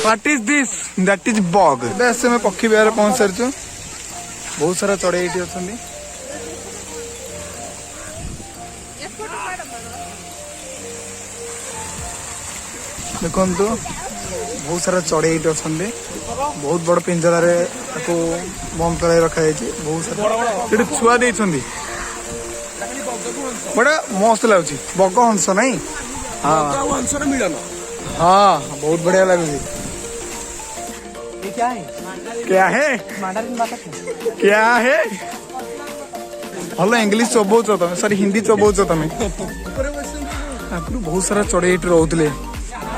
What is this? That is bog. ऐसे में पक्षी विहार पहुंच सारी बहुत सारा चढ़े ये अच्छे देखो बहुत सारा चढ़े ये अच्छा बहुत बड़ पिंजरा बंद कर रखा बहुत सारा छुआ दे बड़ा मस्त लगुच बग हंस ना हाँ हाँ बहुत बढ़िया लगुच क्या है क्या है भल इंग्लीश चबौच तुम सॉरी हिंदी चबौच तुम बहुत सारा चढ़े ये रोते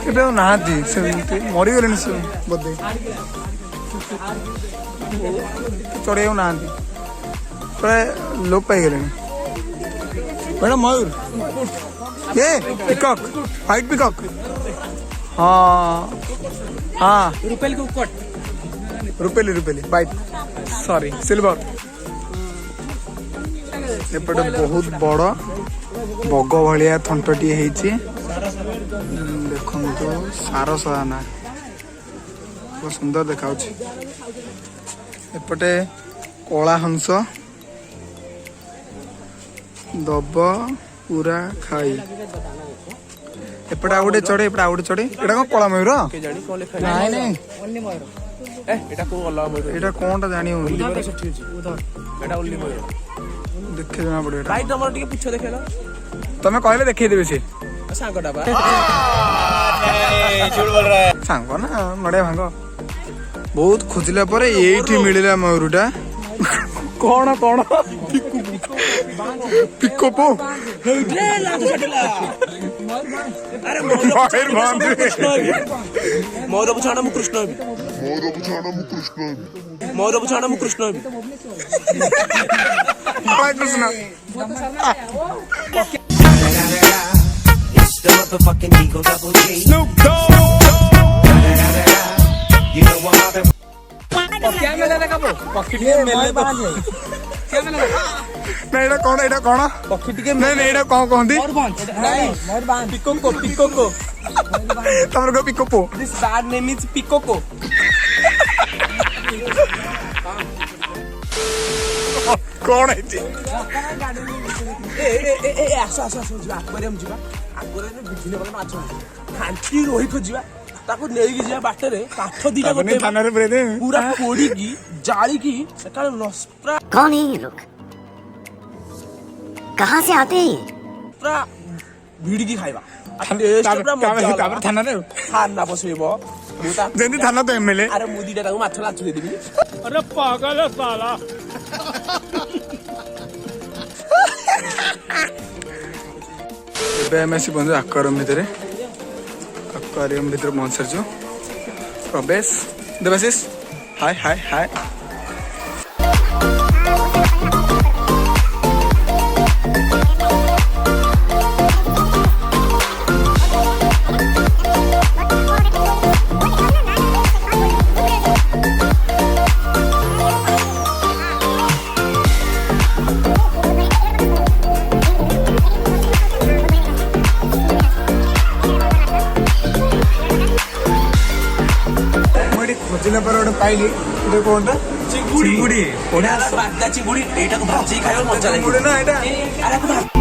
ना मरीगले बोधे चढ़े ना प्राय लोप पाई मैडम मयूर ये पिकॉक व्हाइट पिकॉक हाँ हाँ रुपेली रुपेली व्हाइट सॉरी सिल्वर एपटे बहुत बड़ बग भाया थंटटी देखो सार सदाना बहुत सुंदर देखा एपटे कला हंस दब पूरा खाई एपटे आ गए चढ़े एपटे आ गए चढ़े एटा कौन कला मयूर कौन जानी देखे जना पड़े तमें कहले देखे देवे से सांग ना नड़िया भांग बहुत खोजला पर ये मिलला मयूरटा कौन कौन पिकोपो मौर बुझाना मु कृष्ण मौर बुझाना मु Krishna Krishna The motherfucking Eagle Double G. Snoop Dogg. You know what happened? क्या मिला देखा बो पक्षी के मेले क्या मिला नहीं एटा कौन पक्षी के नहीं एटा कौन दी नहीं मोरबान पिकोको तमर को पिकोपो दिस बैड नेम इज पिकोको कौन है जी ए आसा जा aquarium जीवा aquarium में बिजली वाला माछ खांची रोही को जीवा ताको नेगी जीवा बाटे रे काठ दीटा गोटे थाना रे दे पूरा कोड़ी की जाली की सकाळ नस्प्रा कौन है ये लोग कहां से आते हैं पूरा भीड़ की खाइबा टेस्ट पूरा मजा थाना रे थाना बसेबो मुता जेंदी थाना तो एमएलए अरे मुदीटा ताको माछ लाच दे देबी अरे पागल है साला एमएससी पहुंच आक्वारियम भितर पहुंच सारी प्रवेश देवाशीष हाय हाय हाय खोजला पर गोटे पाइली ये कौन चिंगुड़ी बागदा चिंगुड़ी एटा को भाजी खायो मजा लागे चिंगुड़ी ना एटा अरे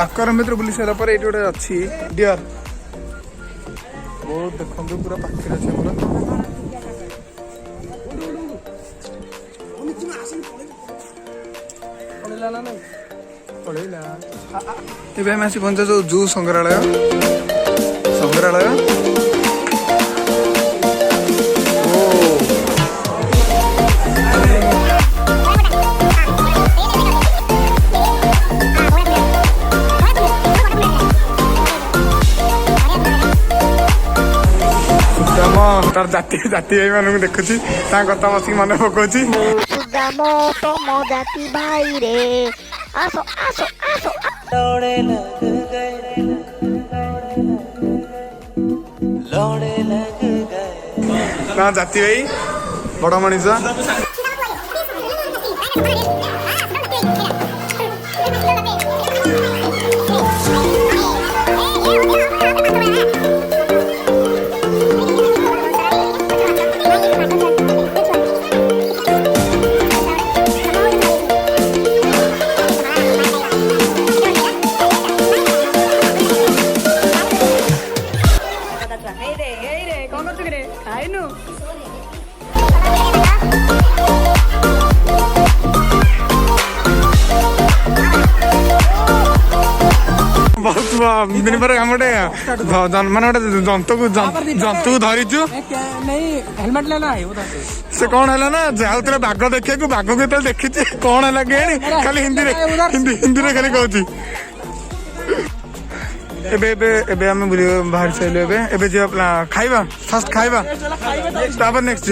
आक्वारियम भीतर बुली सारा पर ये गोटे अच्छी डियर बहुत देखो पूरा पाखे अच्छे पूरा आम आसी पहुंचा जो जू संग्रहालय हाँ तार जाति जाति भाई मानू देखुची कथा बसिक मन पकाउची सुदामो तमो जाति भाई रे आसो आसो आसो लौड़े लग गए लौड़े लग गए ना जाति भाई बड़ मनीष बहुत दिन पर हम गोटे मान गोटे जंतु को जंतु को धरीचु नहीं हेलमेट लेना है वो से कौन है ना जाऊे बाघ देखा बाघ को देखी कौन है के खाली हिंदी हिंदी खाली कहूँ एबे हम बाहर सारे एबे खाइबा फास्ट खाइबा तापर नेक्स्ट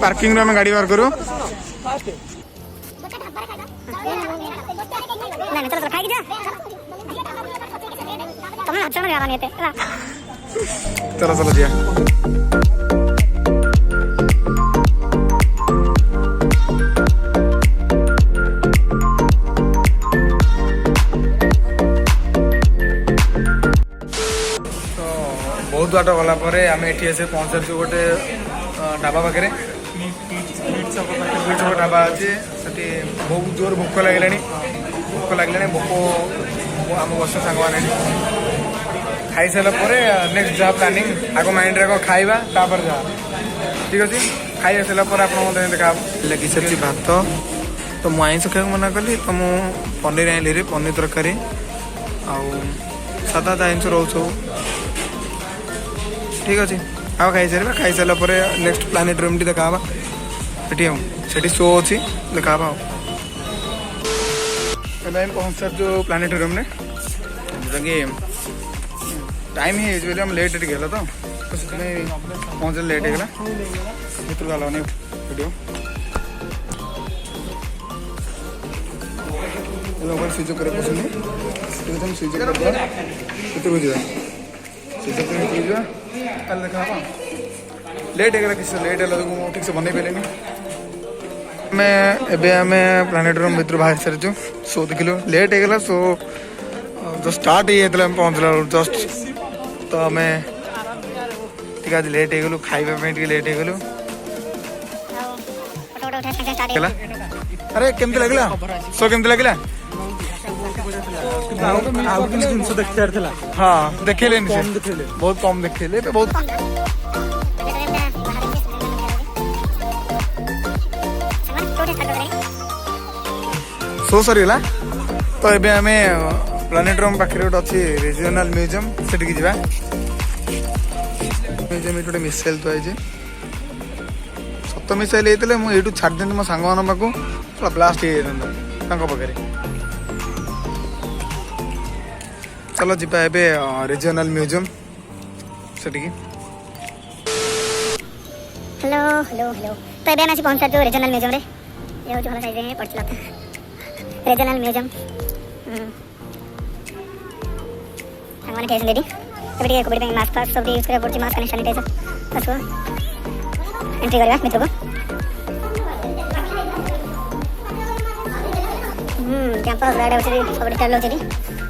पार्किंग में गाड़ी बाहर करू चलो चलो दिया बहुत बाट गला आम ये पहुँचु गोटे ढाबा पाखे ढाबा अच्छे से बहुत जोर भोक लगे भोक आम बस सांग मैंने खाई सारा नेक्स्ट जहाँ प्लानिंग आग माइंड रे खाइबा तापर जा ठीक अच्छे खाई सारा आप देखा लगी सारी भात तो मुझे आईस खाया मना कली तो मुझे पनीर आइली पनीर तरकारी सादा जिन रोच ठीक अच्छे आ खाई सारा नेक्स्ट प्लानेटोरियम देखा ये शो अच्छी देखा पहुँच सारे प्लानेटोरियम ने कि टाइम ही हम लेट गला तो पहुँच लेट होगा भर गला वीडियो स्विच ऑफ कर स्विच ऑफ कर भर जा स्विच ऑफ कर देखा लेट होगा किसी लेट है ठीक से बन पारे मैं प्लानेटोरियम भर बाहर सारी शो देखिलु लेट होगा शो जो स्टार्ट ही पहुँचला जस्ट तो आम आज लेट हो खाइबा लेट हो अरे केमती लगला शो केमती लगला हाँ देखले बहुत कम देखले बहुत शो सरीगला तो ये आम प्लानेटोरियम पाखे गोटे अच्छी रिजनल म्यूजियम से जा म्यूजियम गोटे मिसाइल थी सत मिसाइल होते मुझे छाड़ दी मो सांग मान पाक ब्लास्ट हो पाखे चलो जी रिजनल म्यूजियम से हेलो हेलो हेलो तो ये आसी पहुँचा जो रिजनल म्यूजियम रे ये हूँ भल साइज पड़ता रिजनल म्यूजियम मैंने टेस्ट देरी एबे कोविड में मास्क फास्क सब यूज करे पड़छ मास्क एंड सैनिटाइजर बस एंट्री करबा मित्र को कैंपस राइड होची सब डिटेल होची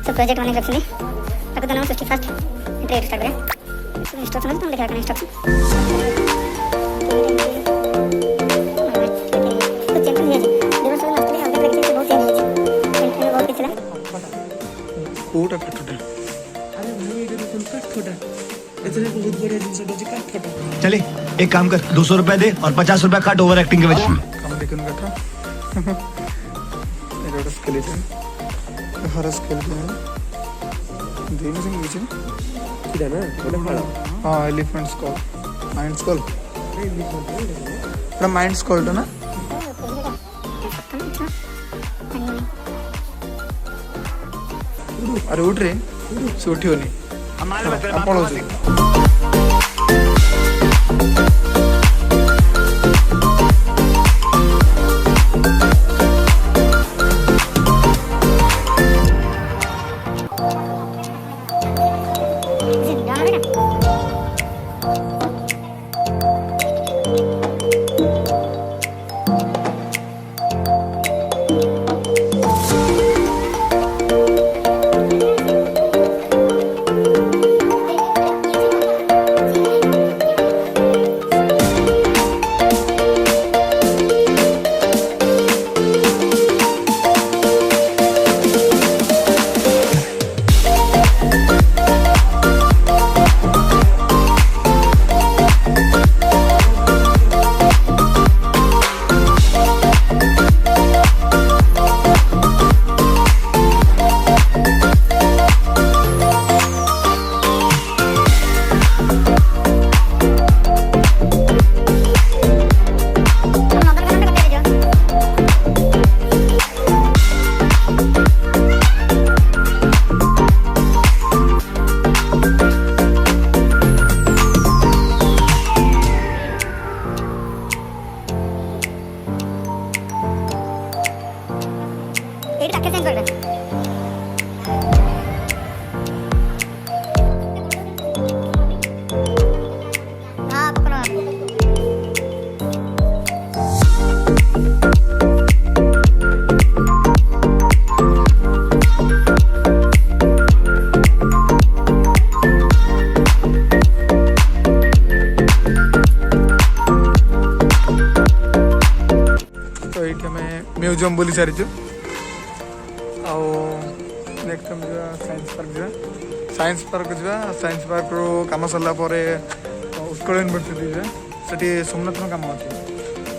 सब प्रोजेक्ट माने रखनी ताको तनो 60 फास्ट एंट्री स्टार्ट करे इंस्ट्रक्शन तुम देखा इंस्ट्रक्शन कोटा कटोटा चले एक काम कर 200 रुपए दे और 50 रुपए काट ओवर एक्टिंग के वजह कम देखन कथा एरोड स्केलेटन हर स्केलेटन देन से नीचे किदा ना बोले हां हां एलिफेंट स्कल माइंड स्कल ना माइंड स्कल ना अरे उठ रे से उठियोनी हम पळो म्यूजियम बुली सारी नेक्स्ट हम जा साइंस पार्क जा साइंस पार्क रो काम सरला परे उत्कल यूनिवर्सिटी जा सेठी सोमनाथ काम अच्छे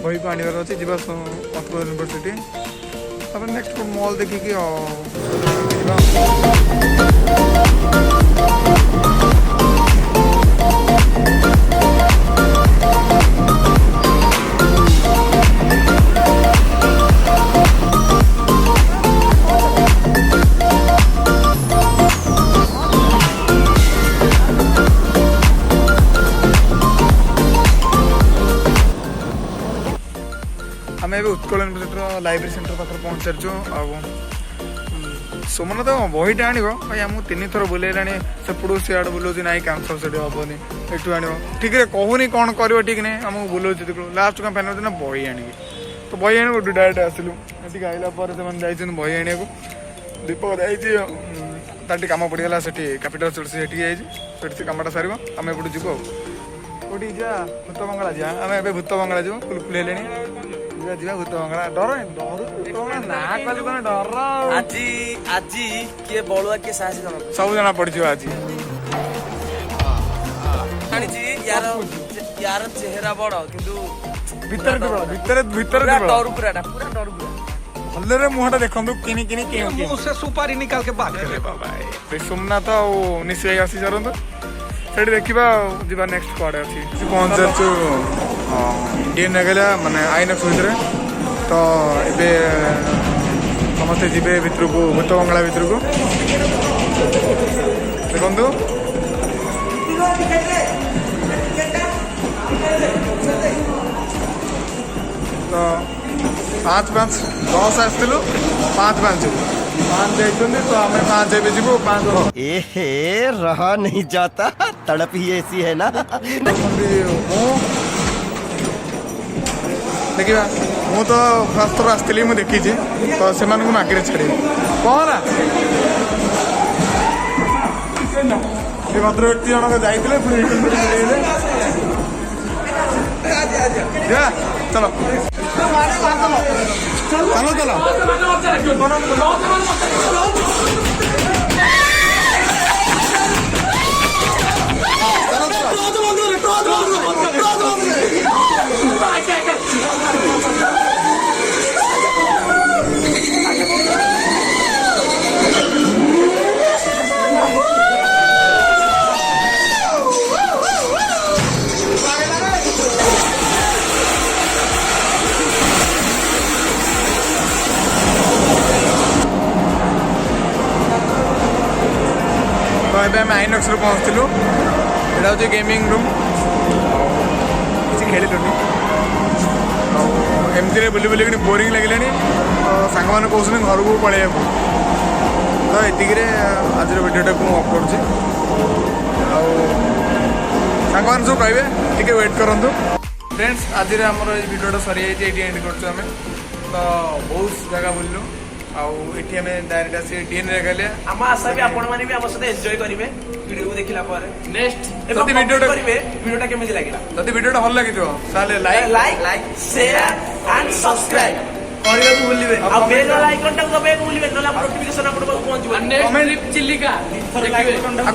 बही को आनिबार अच्छे जीवा उत्कल यूनिवर्सिटी तापर नेक्स्ट मॉल देखिकी आम ए उत्कल यूनिवर्सिटी लाइब्रेरी सेंटर पाखे पहुँच सारी सोमन तो बहीटा आण भाई आमको 3 थर बुलेला सेपटू सियाड़ बुलाऊँ ना कैंसर से हेनी एठू आण ठीक है कहूनी कौन कर ठीक नहीं आमको बुलाऊँ लास्ट क्या फाइनल दिन बही आनी तो बही आने डायरेक्ट आसलु ये आइला से बही आने को दीपक जाइए कम पड़गला से कैपिटल से कमटा सार आम एपटू जीव कौटी जा भूत बंगला जा आम ए भूत बंगला जीव फुलफुल हेले जा भूत बंगला डर ना कल डर आज किए बलुआ किए साहसी जन सब जना पड़ आज यार चेहरा बड़ किंतु भीतर पूरा डर पूरा भलरे मुहटा देखु किनी उससे सुपारी निकाल के बात करे बाबा सोमनाथ निश्चय आसी सारत से देखा जा नेक्स्ट कड़े अच्छी पहुँच सारू इंडियन रेगालिया माने आईनक्स भितर तो ये समस्ते जी भितर को भूत बंगला भितर को देखु तो 5-5 10 आसलु 5-5 जाइए तो आम 5 जी 5 एहे रहा नहीं जाता तड़प ही ऐसी है ना देखा मु तो फर्स्ट थर आसती मुझे देखी तो से आगे छाड़ी कौन भद्र व्यक्ति जनक जाते चलो चलो तो आम आइनक्स पहुँचलु यहाँ हूँ गेमिंग रूम किसी खेलुनि एमती बुले बुले बोरिंग लगे तो सांग मैंने कहते घर को पलैया तो ये आज भिडियोटा को अपलोड सांग मैंने सब कहे टे वेट करूँ फ्रेंड्स आज आमर भिडियोटा सरी जाए ये एंड कर तो बहुत जगह बुलू आठी आम डायरेक्ट आस डीएन रेगालिया आम आशा भी आपण माने भी आम सहित एंजॉय करेंगे वीडियो को देखला पर नेक्स्ट जदि वीडियोटा केमिति लागला जदि वीडियोटा भल लगी ताले लाइक शेयर एंड सब्सक्राइब करियो भूलिबे आ बेल आइकन टा दबाए भूलिबे नला नोटिफिकेशन आपण पहुंचबो कमेंट चिल्लिका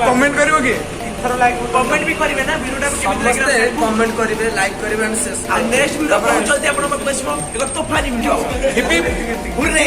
कमेंट करियो कि कमेंट भी करिवे ना वीडियोटा समस्ते कमेंट करिवे लाइक करिवे एंड शेयर नेक्स्ट वीडियो पहुंचते आपण बसबो एक तोफानी वीडियो हिप हिप हुर्रे